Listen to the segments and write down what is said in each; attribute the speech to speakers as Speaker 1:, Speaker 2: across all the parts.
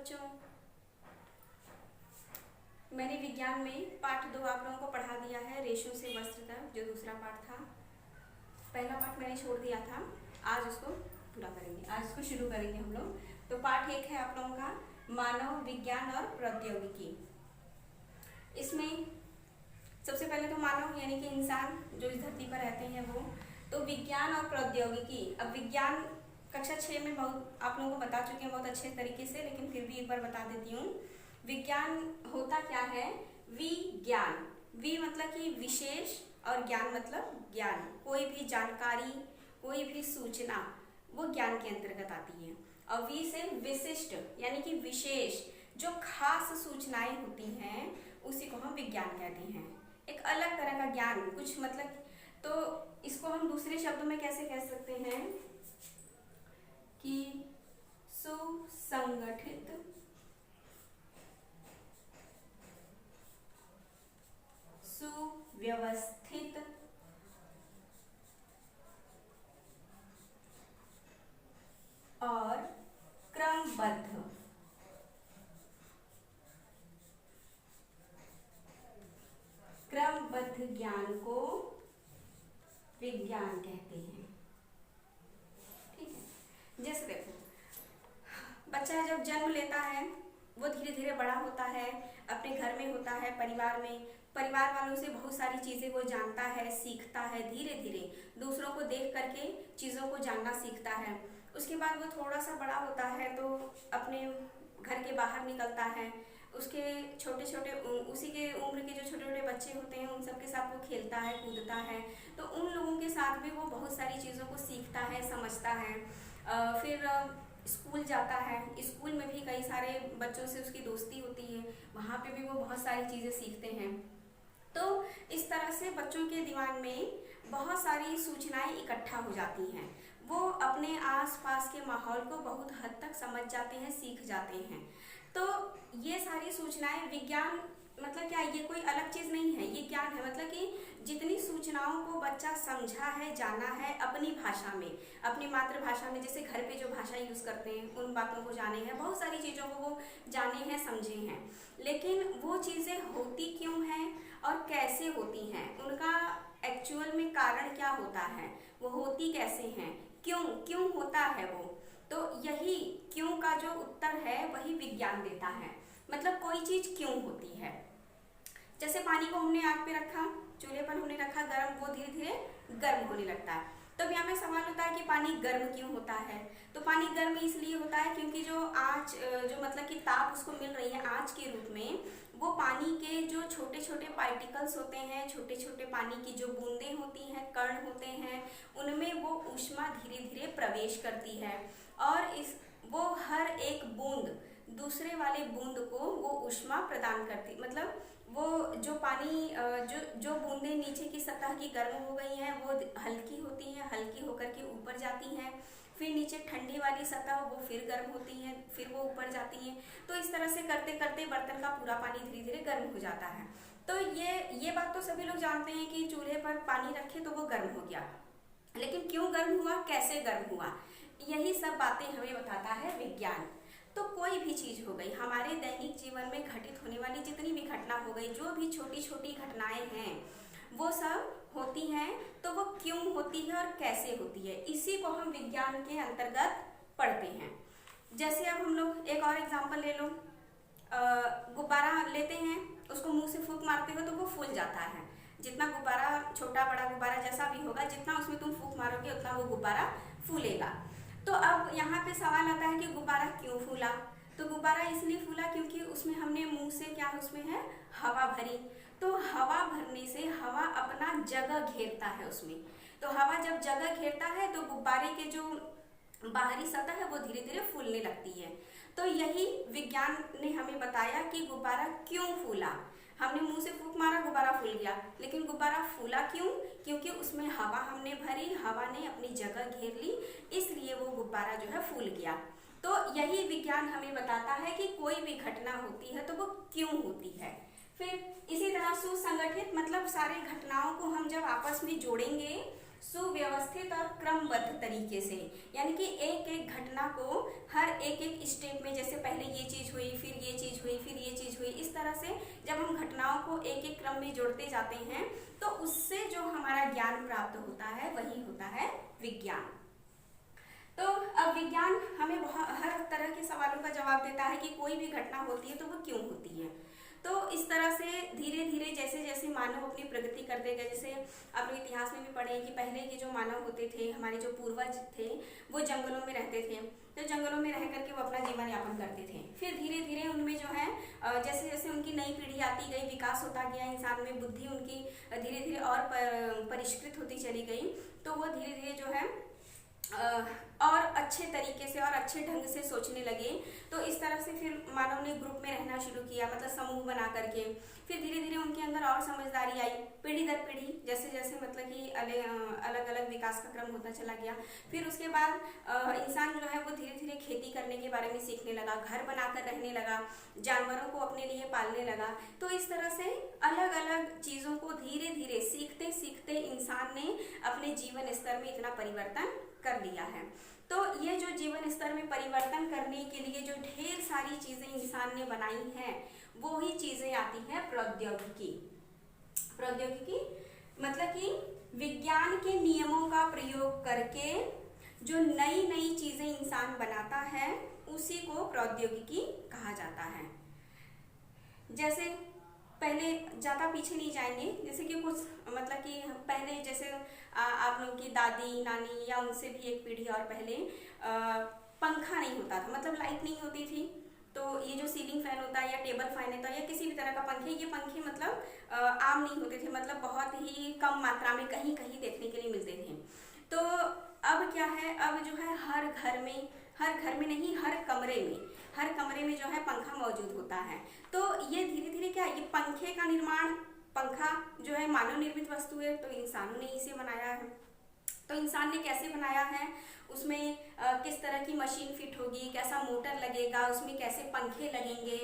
Speaker 1: बच्चों, मैंने विज्ञान में पाठ 2 आप लोगों को पढ़ा दिया है, रेशों से वस्त्र तक, जो दूसरा पाठ था। पहला पाठ मैंने छोड़ दिया था, आज उसको पूरा करेंगे, आज उसको शुरू करेंगे हम लोग। तो पाठ 1 है आप लोगों का मानव विज्ञान और प्रौद्योगिकी। इसमें सबसे पहले तो मानव यानी कि इंसान जो इस धरती पर रहते हैं वो, तो विज्ञान और प्रौद्योगिकी। अब विज्ञान कक्षा 6 में बहुत आप लोगों को बता चुके हैं बहुत अच्छे तरीके से, लेकिन फिर भी एक बार बता देती हूँ। विज्ञान होता क्या है? विज्ञान, वि मतलब कि विशेष और ज्ञान मतलब ज्ञान। कोई भी जानकारी, कोई भी सूचना वो ज्ञान के अंतर्गत आती है। और वि से विशिष्ट यानी कि विशेष, जो खास सूचनाएं होती हैं उसी को हम विज्ञान कहते हैं। एक अलग तरह का ज्ञान, कुछ मतलब, तो इसको हम दूसरे शब्दों में कैसे कह सकते हैं कि सुसंगठित, सुव्यवस्थित और क्रमबद्ध। क्रमबद्ध ज्ञान को विज्ञान कहते हैं। ठीक है, जैसे देखो, बच्चा जब जन्म लेता है वो धीरे धीरे बड़ा होता है, अपने घर में होता है, परिवार में, परिवार वालों से बहुत सारी चीज़ें वो जानता है, सीखता है, धीरे धीरे दूसरों को देख करके चीज़ों को जानना सीखता है। उसके बाद वो थोड़ा सा बड़ा होता है तो अपने घर के बाहर निकलता है, उसके छोटे छोटे, उसी के उम्र के जो छोटे छोटे बच्चे होते हैं उन सबके साथ वो खेलता है, कूदता है, तो उन लोगों के साथ भी वो बहुत सारी चीज़ों को सीखता है, समझता है। फिर स्कूल जाता है, स्कूल में भी कई सारे बच्चों से उसकी दोस्ती होती है, वहाँ पे भी वो बहुत सारी चीज़ें सीखते हैं। तो इस तरह से बच्चों के दिमाग में बहुत सारी सूचनाएं इकट्ठा हो जाती हैं, वो अपने आसपास के माहौल को बहुत हद तक समझ जाते हैं, सीख जाते हैं। तो ये सारी सूचनाएं विज्ञान मतलब क्या, ये कोई अलग चीज़ नहीं है, ये ज्ञान है। मतलब कि जितनी सूचनाओं को बच्चा समझा है, जाना है अपनी भाषा में, अपनी मातृभाषा में, जैसे घर पे जो भाषा यूज़ करते हैं उन बातों को जाने हैं, बहुत सारी चीज़ों को वो जाने हैं, समझे हैं। लेकिन वो चीज़ें होती क्यों हैं और कैसे होती हैं, उनका एक्चुअल में कारण क्या होता है, वो होती कैसे हैं, क्यों क्यों होता है वो, तो यही क्यों का जो उत्तर है वही विज्ञान देता है। मतलब कोई चीज़ क्यों होती है। जैसे पानी को हमने आग पे रखा, चूल्हे पर हमने रखा गर्म, वो धीरे धीरे गर्म होने लगता है। तो यहाँ में सवाल होता है कि पानी गर्म क्यों होता है। तो पानी गर्म इसलिए होता है क्योंकि जो आँच, जो मतलब कि ताप उसको मिल रही है आँच के रूप में, वो पानी के जो छोटे छोटे पार्टिकल्स होते हैं, छोटे छोटे पानी की जो बूंदें होती हैं, कण होते हैं, उनमें वो ऊष्मा धीरे धीरे प्रवेश करती है और वो हर एक बूंद दूसरे वाले बूंद को वो ऊष्मा प्रदान करती, मतलब वो जो पानी जो बूंदें नीचे की सतह की गर्म हो गई हैं वो हल्की होती हैं, हल्की होकर के ऊपर जाती हैं, फिर नीचे ठंडी वाली सतह वो फिर गर्म होती हैं, फिर वो ऊपर जाती हैं। तो इस तरह से करते करते बर्तन का पूरा पानी धीरे धीरे गर्म हो जाता है। तो ये बात तो सभी लोग जानते हैं कि चूल्हे पर पानी रखे तो वो गर्म हो गया, लेकिन क्यों गर्म हुआ, कैसे गर्म हुआ, यही सब बातें हमें बताता है विज्ञान। तो कोई भी चीज़ हो गई, हमारे दैनिक जीवन में घटित होने वाली जितनी भी घटना हो गई, जो भी छोटी छोटी घटनाएं हैं वो सब होती हैं, तो वो क्यों होती है और कैसे होती है, इसी को हम विज्ञान के अंतर्गत पढ़ते हैं। जैसे अब हम लोग एक और एग्जांपल ले लो, गुब्बारा लेते हैं, उसको मुंह से फूंक मारते हो तो वो फूल जाता है। जितना गुब्बारा, छोटा बड़ा गुब्बारा जैसा भी होगा, जितना उसमें तुम फूंक मारोगे उतना वो गुब्बारा फूलेगा। तो अब यहाँ पे सवाल आता है कि गुब्बारा क्यों फूला। तो गुब्बारा इसलिए फूला क्योंकि उसमें हमने मुंह से क्या उसमें है हवा भरी, तो हवा भरने से हवा अपना जगह घेरता है उसमें, तो हवा जब जगह घेरता है तो गुब्बारे के जो बाहरी सतह है वो धीरे धीरे फूलने लगती है। तो यही विज्ञान ने हमें बताया कि गुब्बारा क्यों फूला। हमने मुंह से फूंक मारा, गुब्बारा फूल गया, लेकिन गुब्बारा फूला क्यों, क्योंकि उसमें हवा हमने भरी, हवा ने अपनी जगह घेर ली, इसलिए वो गुब्बारा जो है फूल गया। तो यही विज्ञान हमें बताता है कि कोई भी घटना होती है तो वो क्यों होती है। फिर इसी तरह सुसंगठित मतलब सारे घटनाओं को हम जब आपस में जोड़ेंगे सुव्यवस्थित और क्रमबद्ध तरीके से, यानी कि एक एक घटना को हर एक एक स्टेप में, जैसे पहले ये चीज़ हुई, फिर ये चीज़ हुई, फिर ये चीज़ हुई, इस तरह से जब हम घटनाओं को एक एक क्रम में जोड़ते जाते हैं तो उससे जो हमारा ज्ञान प्राप्त होता है वही होता है विज्ञान। तो अब विज्ञान हमें हर तरह के सवालों का जवाब देता है कि कोई भी घटना होती है तो वो क्यों होती है। तो इस तरह से धीरे धीरे जैसे जैसे मानव अपनी प्रगति करते गए, जैसे आप लोग इतिहास में भी पढ़े कि पहले के जो मानव होते थे, हमारे जो पूर्वज थे, वो जंगलों में रहते थे, तो जंगलों में रह करके वो अपना जीवन यापन करते थे। फिर धीरे धीरे उनमें जो है जैसे जैसे उनकी नई पीढ़ी आती गई, विकास होता गया, इंसान में बुद्धि उनकी धीरे धीरे और परिष्कृत होती चली गई, तो वो धीरे धीरे जो है और अच्छे तरीके से और अच्छे ढंग से सोचने लगे। तो इस तरह से फिर मानव ने ग्रुप में रहना शुरू किया, मतलब समूह बना करके। फिर धीरे धीरे उनके अंदर और समझदारी आई, पीढ़ी दर पीढ़ी जैसे जैसे मतलब कि अलग अलग विकास का क्रम होता चला गया। फिर उसके बाद इंसान जो है वो धीरे धीरे खेती करने के बारे में सीखने लगा, घर बनाकर रहने लगा, जानवरों को अपने लिए पालने लगा। तो इस तरह से अलग अलग चीज़ों को धीरे धीरे सीखते सीखते इंसान ने अपने जीवन स्तर में इतना परिवर्तन कर लिया है। तो ये जो जीवन स्तर में परिवर्तन करने के लिए जो ढेर सारी चीजें इंसान ने बनाई हैं, वो ही चीजें आती हैं प्रौद्योगिकी। प्रौद्योगिकी मतलब कि विज्ञान के नियमों का प्रयोग करके जो नई नई चीजें इंसान बनाता है उसी को प्रौद्योगिकी कहा जाता है। जैसे पहले ज़्यादा पीछे नहीं जाएंगे, जैसे कि कुछ मतलब कि पहले जैसे आप लोगों की दादी नानी या उनसे भी एक पीढ़ी और पहले पंखा नहीं होता था, मतलब लाइट नहीं होती थी। तो ये जो सीलिंग फैन होता है या टेबल फैन होता है या किसी भी तरह का पंखे, ये पंखे मतलब आम नहीं होते थे, मतलब बहुत ही कम मात्रा में कहीं कहीं देखने के लिए मिलते थे। तो अब क्या है, अब जो है हर घर में नहीं, हर कमरे में जो है पंखा मौजूद होता है। तो ये धीरे धीरे क्या है, ये पंखे का निर्माण, पंखा जो है मानव निर्मित वस्तु है, तो इंसानों ने इसे बनाया है। तो इंसान ने कैसे बनाया है, उसमें किस तरह की मशीन फिट होगी, कैसा मोटर लगेगा, उसमें कैसे पंखे लगेंगे,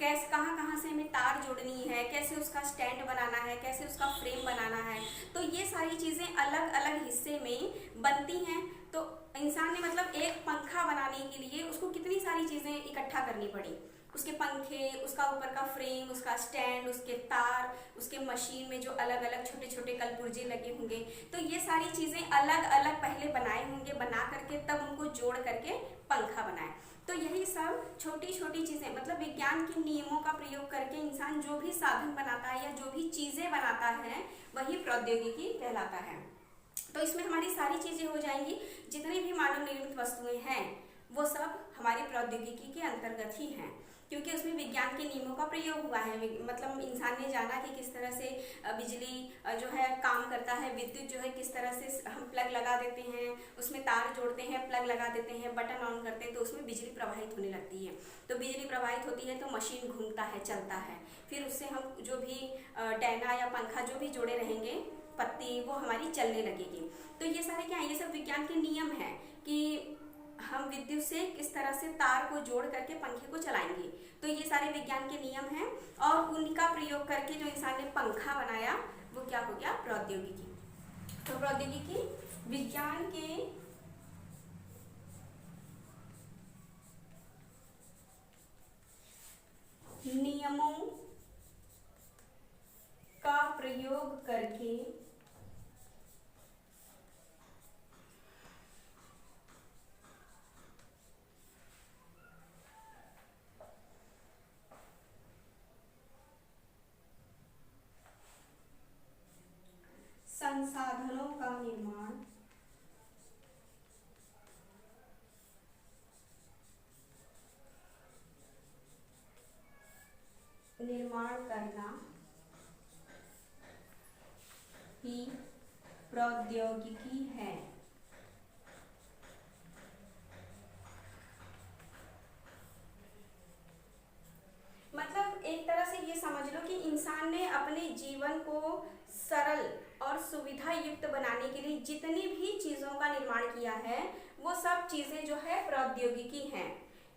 Speaker 1: कैसे कहाँ कहाँ से हमें तार जोड़नी है, कैसे उसका स्टैंड बनाना है, कैसे उसका फ्रेम बनाना है। तो ये सारी चीज़ें अलग अलग हिस्से में बनती हैं। तो इंसान ने मतलब एक पंखा बनाने के लिए उसको कितनी सारी चीज़ें इकट्ठा करनी पड़ी, उसके पंखे, उसका ऊपर का फ्रेम, उसका स्टैंड, उसके तार, उसके मशीन में जो अलग अलग छोटे छोटे कलपुर्जे लगे होंगे। तो ये सारी चीज़ें अलग अलग पहले बनाए होंगे, बना करके तब उनको जोड़ करके पंखा बनाए। तो यही सब छोटी छोटी चीज़ें, मतलब विज्ञान के नियमों का प्रयोग करके इंसान जो भी साधन बनाता है या जो भी चीज़ें बनाता है वही प्रौद्योगिकी कहलाता है। तो इसमें हमारी सारी चीज़ें हो जाएंगी, जितनी भी मानव निर्मित वस्तुएं हैं वो सब हमारी प्रौद्योगिकी के अंतर्गत ही हैं, क्योंकि उसमें विज्ञान के नियमों का प्रयोग हुआ है। मतलब इंसान ने जाना कि किस तरह से बिजली जो है काम करता है, विद्युत जो है किस तरह से हम प्लग लगा देते हैं, उसमें तार जोड़ते हैं, प्लग लगा देते हैं, बटन ऑन करते हैं तो उसमें बिजली प्रवाहित होने लगती है। तो बिजली प्रवाहित होती है तो मशीन घूमता है, चलता है, फिर उससे हम जो भी डैना या पंखा जो भी जोड़े रहेंगे पत्ती, वो हमारी चलने लगेगी। तो ये सारे क्या है, ये सब विज्ञान के नियम हैं कि हम विद्युत से किस तरह से तार को जोड़ करके पंखे को चलाएंगे। तो ये सारे विज्ञान के नियम हैं और उनका प्रयोग करके जो इंसान ने पंखा बनाया वो क्या हो गया, प्रौद्योगिकी। तो प्रौद्योगिकी विज्ञान के नियमों का प्रयोग करके संसाधनों का निर्माण करना ही प्रौद्योगिकी है। मतलब एक तरह से ये समझ लो कि इंसान ने अपने जीवन को सरल और सुविधा युक्त बनाने के लिए जितनी भी चीज़ों का निर्माण किया है वो सब चीज़ें जो है प्रौद्योगिकी हैं,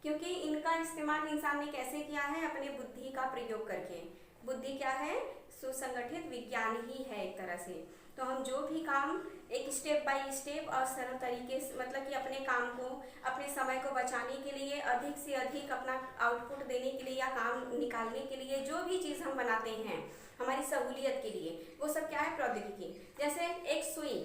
Speaker 1: क्योंकि इनका इस्तेमाल इंसान ने कैसे किया है, अपने बुद्धि का प्रयोग करके। बुद्धि क्या है, सुसंगठित विज्ञान ही है एक तरह से। तो हम जो भी काम एक स्टेप बाय स्टेप और सरल तरीके से, मतलब कि अपने काम को, अपने समय को बचाने के लिए, अधिक से अधिक अपना आउटपुट देने के लिए या काम निकालने के लिए जो भी चीज़ हम बनाते हैं हमारी सहूलियत के लिए, वो सब क्या है, प्रौद्योगिकी। जैसे एक सुई,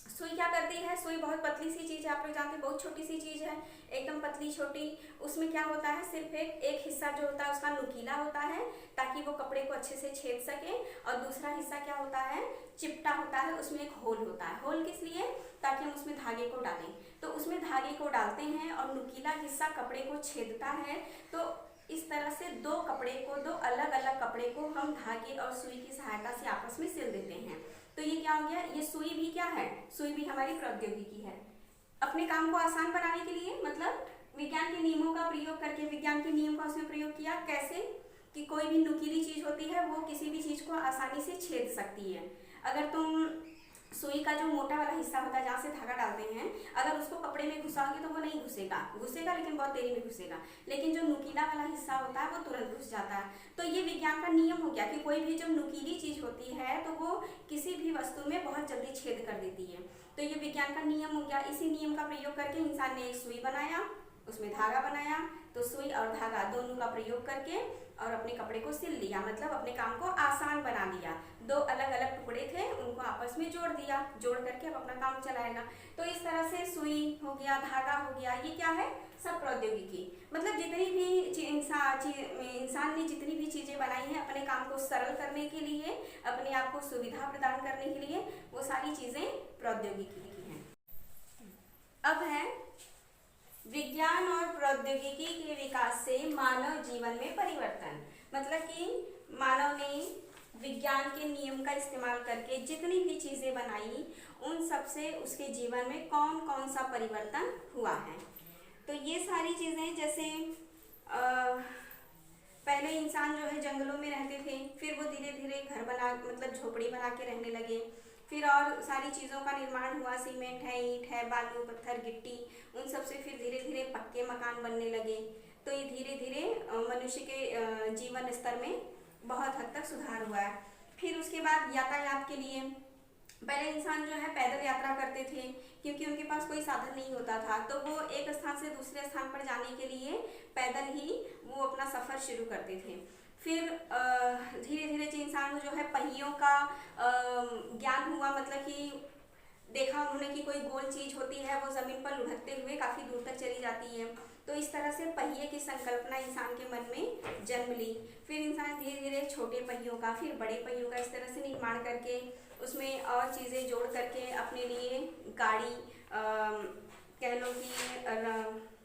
Speaker 1: सुई क्या करती है, सुई बहुत पतली सी चीज़ है, आप लोग जानते हैं, बहुत छोटी सी चीज़ है, एकदम पतली छोटी। उसमें क्या होता है, सिर्फ एक हिस्सा जो होता है उसका नुकीला होता है ताकि वो कपड़े को अच्छे से छेद सके, और दूसरा हिस्सा क्या होता है, चिपटा होता है, उसमें एक होल होता है। होल किस लिए, ताकि हम उसमें धागे को डालें। तो उसमें धागे को डालते हैं और नुकीला हिस्सा कपड़े को छेदता है। तो इस तरह से दो अलग अलग कपड़े को हम धागे और सुई की सहायता से आपस में सिल देते हैं। तो ये क्या हो गया, ये सुई भी क्या है, सुई भी हमारी प्रौद्योगिकी है। अपने काम को आसान बनाने के लिए, मतलब विज्ञान के नियमों का प्रयोग करके, विज्ञान के नियम का उसमें प्रयोग किया। कैसे कि कोई भी नुकीली चीज होती है वो किसी भी चीज को आसानी से छेद सकती है। अगर तुम सुई का जो मोटा वाला हिस्सा होता है जहाँ से धागा डालते हैं, अगर उसको कपड़े में घुसाओगे तो वो नहीं घुसेगा लेकिन बहुत देरी में घुसेगा। लेकिन जो नुकीला वाला हिस्सा होता है वो तुरंत घुस जाता है। तो ये विज्ञान का नियम हो गया कि कोई भी जब नुकीली चीज होती है तो वो किसी भी वस्तु में बहुत जल्दी छेद कर देती है। तो ये विज्ञान का नियम हो गया। इसी नियम का प्रयोग करके इंसान ने एक सुई बनाया, उसमें धागा बनाया। तो सुई और धागा दोनों का प्रयोग करके और अपने कपड़े को सिल लिया, मतलब अपने काम को आसान बना दिया। दो अलग अलग टुकड़े थे, उनको आपस में जोड़ दिया, जोड़ करके अब अपना काम चलाएगा। तो इस तरह से सुई हो गया, धागा हो गया, ये क्या है, सब प्रौद्योगिकी। मतलब जितनी भी इंसान ने जितनी भी चीजें बनाई हैं अपने काम को सरल करने के लिए, अपने आप को सुविधा प्रदान करने के लिए, वो सारी चीजें प्रौद्योगिकी की हैं। अब है विज्ञान और प्रौद्योगिकी के विकास से मानव जीवन में परिवर्तन। मतलब कि मानव ने विज्ञान के नियम का इस्तेमाल करके जितनी भी चीजें बनाई, उन सब से उसके जीवन में कौन कौन सा परिवर्तन हुआ है। तो ये सारी चीजें, जैसे पहले इंसान जो है जंगलों में रहते थे, फिर वो धीरे धीरे घर बना, मतलब झोपड़ी बना के रहने लगे। फिर और सारी चीज़ों का निर्माण हुआ, सीमेंट है, ईंट है, बालू पत्थर गिट्टी, उन सब से फिर धीरे धीरे पक्के मकान बनने लगे। तो ये धीरे धीरे मनुष्य के जीवन स्तर में बहुत हद तक सुधार हुआ है। फिर उसके बाद यातायात के लिए पहले इंसान जो है पैदल यात्रा करते थे, क्योंकि उनके पास कोई साधन नहीं होता था। तो वो एक स्थान से दूसरे स्थान पर जाने के लिए पैदल ही वो अपना सफ़र शुरू करते थे। फिर धीरे धीरे इंसान जो है पहियों का ज्ञान हुआ, मतलब कि देखा उन्होंने कि कोई गोल चीज होती है वो जमीन पर लुढ़कते हुए काफी दूर तक चली जाती है। तो इस तरह से पहिए की संकल्पना इंसान के मन में जन्म ली। फिर इंसान धीरे धीरे छोटे पहियों का, फिर बड़े पहियों का इस तरह से निर्माण करके उसमें और चीज़ें जोड़ करके अपने लिए गाड़ी, कह लो कि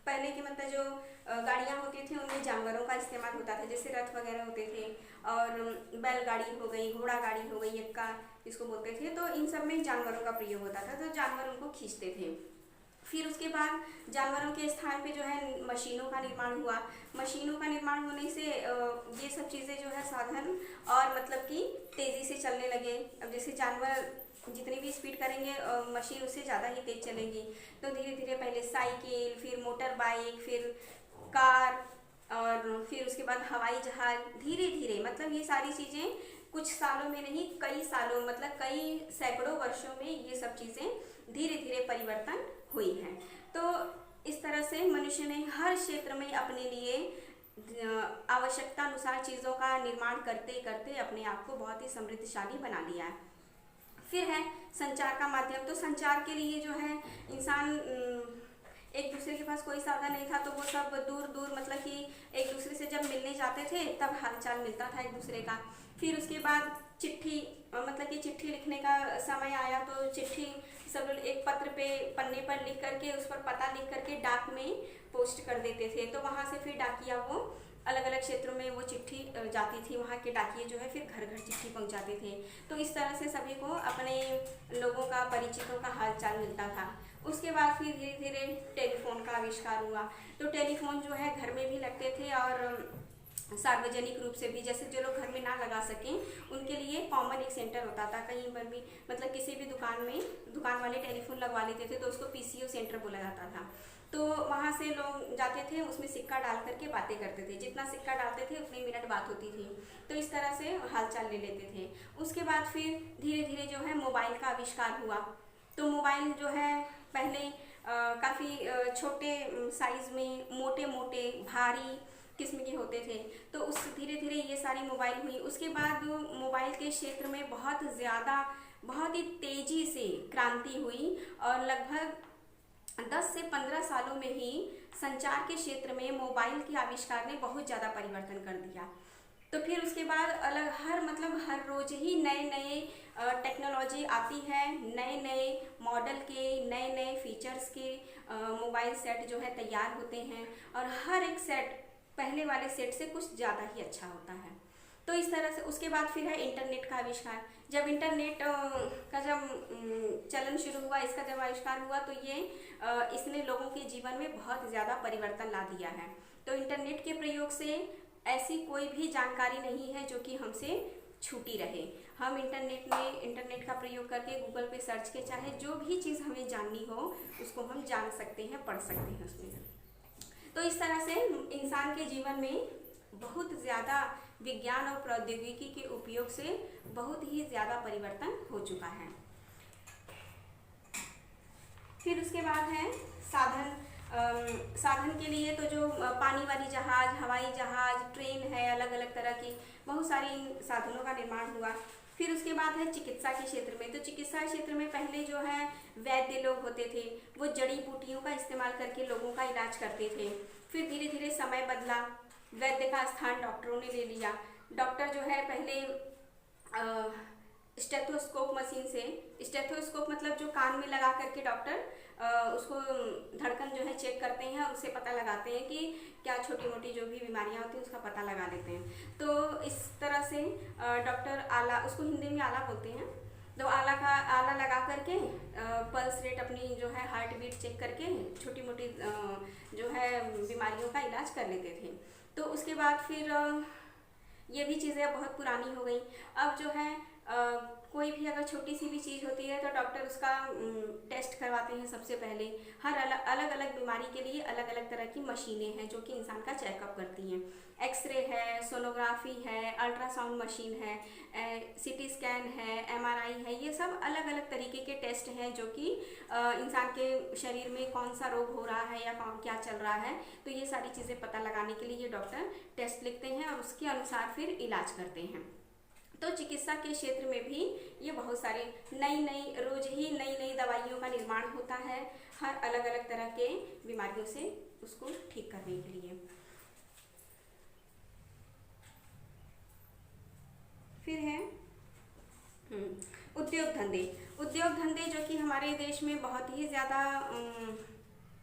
Speaker 1: पहले के मतलब जो गाड़ियाँ होती थी उनमें जानवरों का इस्तेमाल होता था, जैसे रथ वगैरह होते थे, और बैलगाड़ी हो गई, घोड़ा गाड़ी हो गई, एक्का जिसको बोलते थे। तो इन सब में जानवरों का प्रयोग होता था, तो जानवर उनको खींचते थे। फिर उसके बाद जानवरों के स्थान पे जो है मशीनों का निर्माण हुआ। मशीनों का निर्माण होने से ये सब चीज़ें जो है साधन और मतलब कि तेज़ी से चलने लगे। अब जैसे जानवर जितनी भी स्पीड करेंगे मशीन उससे ज़्यादा ही तेज चलेगी। तो धीरे धीरे पहले साइकिल, फिर मोटर बाइक, फिर कार, और फिर उसके बाद हवाई जहाज, धीरे धीरे, मतलब ये सारी चीज़ें कुछ सालों में नहीं, कई सालों, मतलब कई सैकड़ों वर्षों में ये सब चीज़ें धीरे धीरे परिवर्तन हुई है। तो इस तरह से मनुष्य ने हर क्षेत्र में अपने लिए आवश्यकता अनुसार चीज़ों का निर्माण करते करते अपने आप को बहुत ही समृद्धशाली बना लिया है। फिर है संचार का माध्यम। तो संचार के लिए जो है इंसान, एक दूसरे के पास कोई साधन नहीं था, तो वो सब दूर दूर, मतलब कि एक दूसरे से जब मिलने जाते थे तब हालचाल मिलता था एक दूसरे का। फिर उसके बाद चिट्ठी, मतलब कि चिट्ठी लिखने का समय आया, तो चिट्ठी सब एक पत्र पे, पन्ने पर लिख करके, उस पर पता लिख करके डाक में पोस्ट कर देते थे। तो वहाँ से फिर डाकिया वो अलग अलग क्षेत्रों में वो चिट्ठी जाती थी, वहाँ के डाकिये जो है फिर घर घर चिट्ठी पहुँचाते थे। तो इस तरह से सभी को अपने लोगों का, परिचितों का हालचाल मिलता था। उसके बाद फिर धीरे धीरे टेलीफोन का आविष्कार हुआ। तो टेलीफोन जो है घर में भी लगते थे और सार्वजनिक रूप से भी, जैसे जो लोग घर में ना लगा सकें उनके लिए कॉमन एक सेंटर होता था कहीं पर भी, मतलब किसी भी दुकान में दुकान वाले टेलीफोन लगवा लेते थे तो उसको पीसीओ सेंटर बोला जाता था। तो वहाँ से लोग जाते थे, उसमें सिक्का डाल करके बातें करते थे, जितना सिक्का डालते थे उतने मिनट बात होती थी। तो इस तरह से हालचाल ले लेते थे। उसके बाद फिर धीरे धीरे जो है मोबाइल का आविष्कार हुआ। तो मोबाइल जो है पहले काफ़ी छोटे साइज़ में, मोटे मोटे भारी किस्म के होते थे। तो उस धीरे धीरे ये सारी मोबाइल हुई। उसके बाद मोबाइल के क्षेत्र में बहुत ही तेज़ी से क्रांति हुई और लगभग 10 से 15 सालों में ही संचार के क्षेत्र में मोबाइल के आविष्कार ने बहुत ज़्यादा परिवर्तन कर दिया। तो फिर उसके बाद अलग हर रोज ही नए नए टेक्नोलॉजी आती है, नए नए मॉडल के, नए नए फीचर्स के मोबाइल सेट जो है तैयार होते हैं और हर एक सेट पहले वाले सेट से कुछ ज़्यादा ही अच्छा होता है। तो इस तरह से उसके बाद फिर है इंटरनेट का आविष्कार। जब इंटरनेट का चलन शुरू हुआ, इसका जब आविष्कार हुआ तो इसने लोगों के जीवन में बहुत ज़्यादा परिवर्तन ला दिया है। तो इंटरनेट के प्रयोग से ऐसी कोई भी जानकारी नहीं है जो कि हमसे छूटी रहे। हम इंटरनेट का प्रयोग करके गूगल पे सर्च के चाहे जो भी चीज़ हमें जाननी हो उसको हम जान सकते हैं, पढ़ सकते हैं उसमें। तो इस तरह से इंसान के जीवन में बहुत ज़्यादा विज्ञान और प्रौद्योगिकी के उपयोग से बहुत ही ज़्यादा परिवर्तन हो चुका है। फिर उसके बाद है साधन के लिए तो जो पानी वाली जहाज, हवाई जहाज, ट्रेन है, अलग अलग तरह की बहुत सारी साधनों का निर्माण हुआ। फिर उसके बाद है चिकित्सा के क्षेत्र में। तो चिकित्सा क्षेत्र में पहले जो है वैद्य लोग होते थे, वो जड़ी बूटियों का इस्तेमाल करके लोगों का इलाज करते थे। फिर धीरे धीरे समय बदला, वैद्य का स्थान डॉक्टरों ने ले लिया। डॉक्टर जो है पहले स्टेथोस्कोप मशीन से, स्टेथोस्कोप मतलब जो कान में लगा करके डॉक्टर उसको धड़कन जो है चेक करते हैं और उससे पता लगाते हैं कि क्या छोटी मोटी जो भी बीमारियां होती हैं उसका पता लगा लेते हैं। तो इस तरह से डॉक्टर आला, उसको हिंदी में आला बोलते हैं, तो आला लगा करके पल्स रेट अपनी जो है हार्ट बीट चेक करके छोटी मोटी जो है बीमारियों का इलाज कर लेते थे। तो उसके बाद फिर ये भी चीज़ें बहुत पुरानी हो गई। अब जो है कोई भी अगर छोटी सी भी चीज़ होती है तो डॉक्टर उसका टेस्ट करवाते हैं सबसे पहले। हर अलग अलग बीमारी के लिए अलग अलग तरह की मशीनें हैं जो कि इंसान का चेकअप करती हैं। एक्सरे है, सोनोग्राफी है, अल्ट्रासाउंड मशीन है, सीटी स्कैन है, एमआरआई है, ये सब अलग अलग तरीके के टेस्ट हैं जो कि इंसान के शरीर में कौन सा रोग हो रहा है या क्या चल रहा है, तो ये सारी चीज़ें पता लगाने के लिए ये डॉक्टर टेस्ट लिखते हैं और उसके अनुसार फिर इलाज करते हैं। तो चिकित्सा के क्षेत्र में भी ये बहुत सारे रोज ही नई नई दवाइयों का निर्माण होता है, हर अलग अलग तरह के बीमारियों से उसको ठीक करने के लिए। फिर है उद्योग धंधे जो कि हमारे देश में बहुत ही ज़्यादा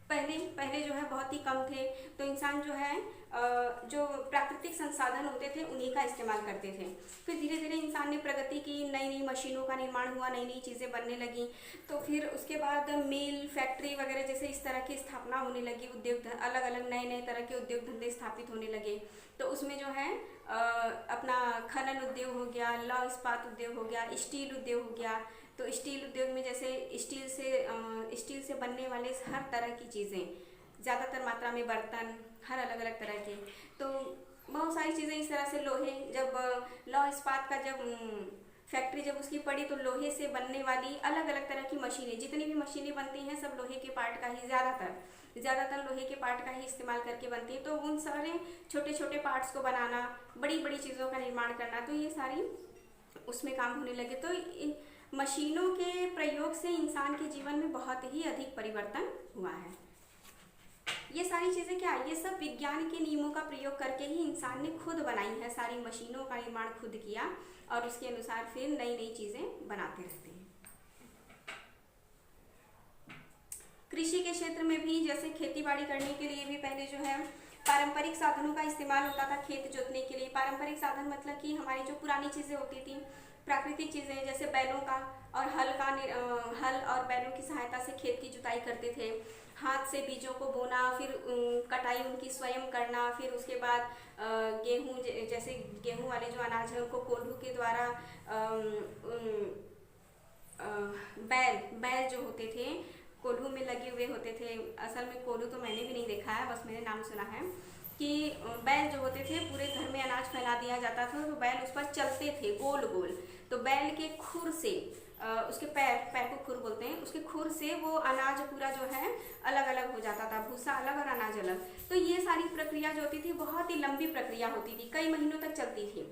Speaker 1: पहले जो है बहुत ही कम थे। तो इंसान जो है जो प्राकृतिक संसाधन होते थे उन्हीं का इस्तेमाल करते थे। फिर धीरे धीरे इंसान ने प्रगति की, नई नई मशीनों का निर्माण हुआ, नई नई चीज़ें बनने लगी। तो फिर उसके बाद मिल, फैक्ट्री वगैरह जैसे इस तरह की स्थापना होने लगी। अलग अलग नए तरह के उद्योग धंधे स्थापित होने लगे। तो उसमें जो है अपना खनन उद्योग हो गया, लौह इस्पात उद्योग हो गया, स्टील उद्योग हो गया। तो स्टील उद्योग में जैसे स्टील से बनने वाले हर तरह की चीज़ें, ज़्यादातर मात्रा में बर्तन, हर अलग अलग तरह के, तो बहुत सारी चीज़ें इस तरह से लौह इस्पात का फैक्ट्री जब उसकी पड़ी तो लोहे से बनने वाली अलग अलग तरह की मशीनें, जितनी भी मशीनें बनती हैं सब लोहे के पार्ट का ही ज़्यादातर लोहे के पार्ट का ही इस्तेमाल करके बनती है। तो उन सारे छोटे छोटे पार्ट्स को बनाना, बड़ी बड़ी चीज़ों का निर्माण करना, तो ये सारी उसमें काम होने लगे। तो मशीनों के प्रयोग से इंसान के जीवन में बहुत ही अधिक परिवर्तन हुआ है। ये सारी चीज़ें क्या, ये सब विज्ञान के नियमों का प्रयोग करके ही इंसान ने खुद बनाई है। सारी मशीनों का निर्माण खुद किया और उसके अनुसार फिर नई नई चीज़ें बनाते रहते हैं। कृषि के क्षेत्र में भी जैसे खेती बाड़ी करने के लिए भी पहले जो है पारंपरिक साधनों का इस्तेमाल होता था खेत जोतने के लिए। पारंपरिक साधन मतलब कि हमारी जो पुरानी चीज़ें होती थी, प्राकृतिक चीज़ें, जैसे बैलों का और हल और बैलों की सहायता से खेत की जुताई करते थे। हाथ से बीजों को बोना, फिर कटाई उनकी स्वयं करना, फिर उसके बाद जैसे गेहूं वाले जो अनाज है उनको कोल्हू के द्वारा बैल जो होते थे कोल्हू में लगे हुए होते थे। असल में कोल्हू तो मैंने भी नहीं देखा है, बस मैंने नाम सुना है कि बैल जो होते थे पूरे घर में अनाज फैला दिया जाता था तो बैल उस पर चलते थे गोल गोल। तो बैल के खुर से उसके पैर को खुर बोलते हैं, उसके खुर से वो अनाज पूरा जो है अलग अलग हो जाता था, भूसा अलग और अनाज अलग। तो ये सारी प्रक्रिया जो होती थी बहुत ही लंबी प्रक्रिया होती थी, कई महीनों तक चलती थी।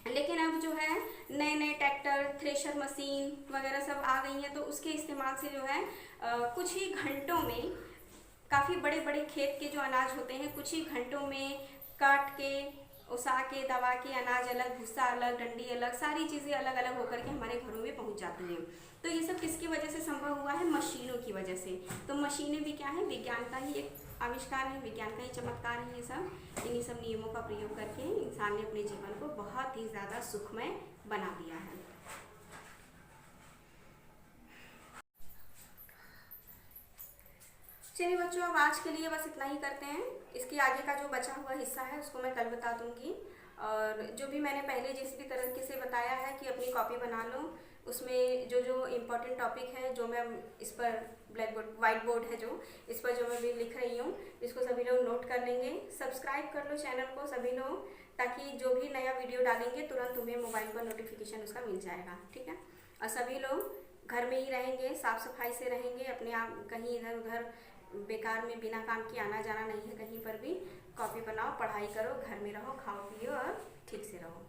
Speaker 1: लेकिन अब जो है नए नए ट्रैक्टर, थ्रेशर मशीन वगैरह सब आ गई हैं, तो उसके इस्तेमाल से जो है कुछ ही घंटों में काफ़ी बड़े बड़े खेत के जो अनाज होते हैं कुछ ही घंटों में काट के, उसा के, दबा के, अनाज अलग, भूसा अलग, डंडी अलग, सारी चीज़ें अलग अलग होकर के हमारे घरों में पहुंच जाती हैं। तो ये सब किसकी वजह से संभव हुआ है? मशीनों की वजह से। तो मशीनें भी क्या है? विज्ञान का ही एक आविष्कार है, विज्ञान का ही चमत्कार है ये सब। इन्हीं सब नियमों का प्रयोग करके इंसान ने अपने जीवन को बहुत ही ज़्यादा सुखमय बना दिया है। चलिए बच्चों, अब आज के लिए बस इतना ही करते हैं। इसके आगे का जो बचा हुआ हिस्सा है उसको मैं कल बता दूंगी। और जो भी मैंने पहले जिस भी तरीके से बताया है कि अपनी कॉपी बना लो, उसमें जो जो इम्पोर्टेंट टॉपिक है, जो मैं इस पर ब्लैक बोर्ड, वाइट बोर्ड है जो, इस पर जो मैं भी लिख रही हूँ, इसको सभी लोग नोट कर लेंगे। सब्सक्राइब कर लो चैनल को सभी लोग, ताकि जो भी नया वीडियो डालेंगे तुरंत तुम्हें मोबाइल पर नोटिफिकेशन उसका मिल जाएगा, ठीक है। और सभी लोग घर में ही रहेंगे, साफ सफाई से रहेंगे, अपने आप कहीं इधर उधर बेकार में बिना काम के आना जाना नहीं है कहीं पर भी। कॉपी बनाओ, पढ़ाई करो, घर में रहो, खाओ पियो और ठीक से रहो।